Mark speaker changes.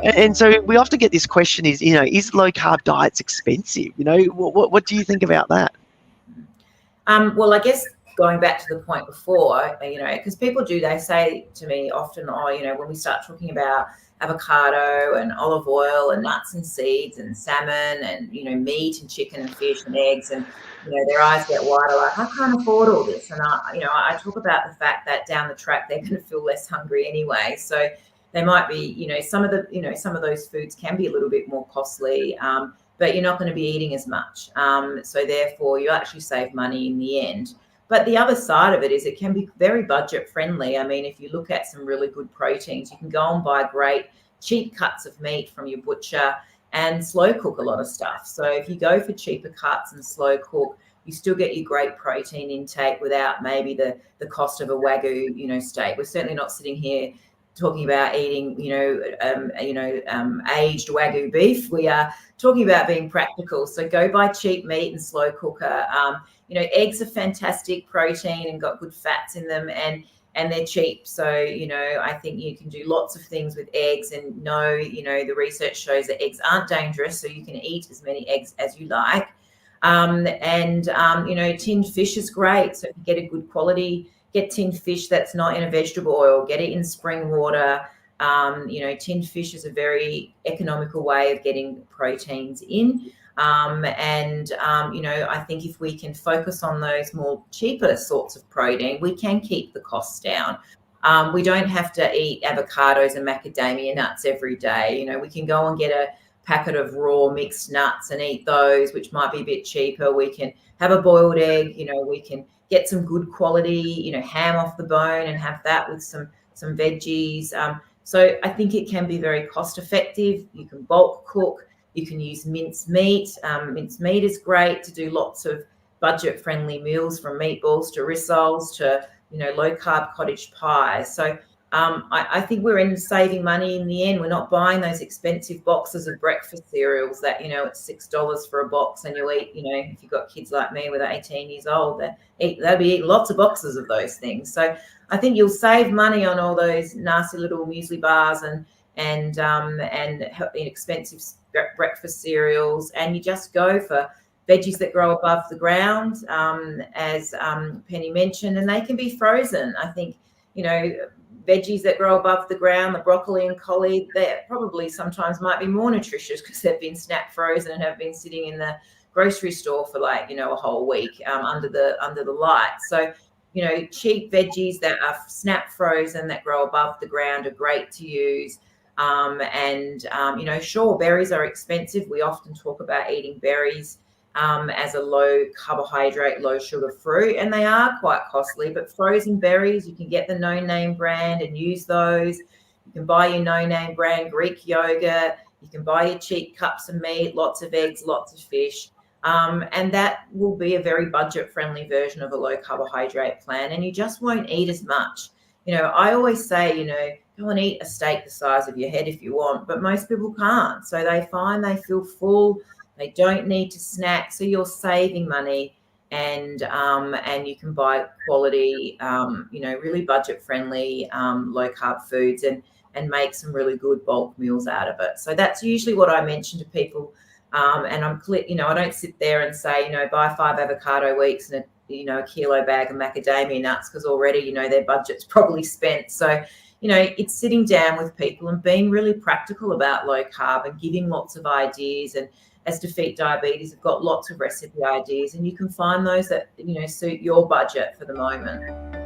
Speaker 1: And so we often get this question is low carb diets expensive? What do you think about that?
Speaker 2: Well, I guess going back to the point before, because people they say to me often, when we start talking about avocado and olive oil and nuts and seeds and salmon and, meat and chicken and fish and eggs, and, their eyes get wider, like, I can't afford all this. And I talk about the fact that down the track, they're going to feel less hungry anyway. So they might be, some of those foods can be a little bit more costly, but you're not going to be eating as much. So therefore, you actually save money in the end. But the other side of it is it can be very budget friendly. I mean, if you look at some really good proteins, you can go and buy great cheap cuts of meat from your butcher and slow cook a lot of stuff. So if you go for cheaper cuts and slow cook, you still get your great protein intake without maybe the cost of a Wagyu, steak. We're certainly not sitting here talking about eating, aged Wagyu beef. We are talking about being practical. So go buy cheap meat and slow cooker. Eggs are fantastic protein and got good fats in them, and they're cheap. So, I think you can do lots of things with eggs, and the research shows that eggs aren't dangerous. So you can eat as many eggs as you like. Tinned fish is great. So if you get a good quality, get tinned fish that's not in a vegetable oil, get it in spring water. Tinned fish is a very economical way of getting proteins in. I think if we can focus on those more cheaper sorts of protein, we can keep the costs down. We don't have to eat avocados and macadamia nuts every day. We can go and get a packet of raw mixed nuts and eat those, which might be a bit cheaper. We can have a boiled egg. We can get some good quality, ham off the bone and have that with some veggies. So I think it can be very cost effective. You can bulk cook. You can use minced meat. Minced meat is great to do lots of budget friendly meals, from meatballs to rissoles to, low carb cottage pies. So I think we're in saving money in the end. We're not buying those expensive boxes of breakfast cereals that, it's $6 for a box, and you eat, if you've got kids like me with 18 years old, they'll be eating lots of boxes of those things. So I think you'll save money on all those nasty little muesli bars and inexpensive breakfast cereals, and you just go for veggies that grow above the ground, as Penny mentioned, and they can be frozen. I think, veggies that grow above the ground, the broccoli and collie, they probably sometimes might be more nutritious because they've been snap frozen and have been sitting in the grocery store for a whole week under the light. So, cheap veggies that are snap frozen that grow above the ground are great to use. Sure, berries are expensive. We often talk about eating berries as a low carbohydrate, low sugar fruit, and they are quite costly. But frozen berries, you can get the no-name brand and use those. You can buy your no-name brand Greek yogurt. You can buy your cheap cups of meat, lots of eggs, lots of fish. And that will be a very budget-friendly version of a low carbohydrate plan, and you just won't eat as much. I always say, go and eat a steak the size of your head if you want, but most people can't. So they feel full. They don't need to snack. So you're saving money, and you can buy quality, really budget-friendly, low-carb foods and make some really good bulk meals out of it. So that's usually what I mention to people. And I don't sit there and say, buy 5 avocado weeks and a kilo bag of macadamia nuts, because already, their budget's probably spent. So, it's sitting down with people and being really practical about low carb and giving lots of ideas. And as Defeat Diabetes have got lots of recipe ideas, and you can find those that, suit your budget for the moment.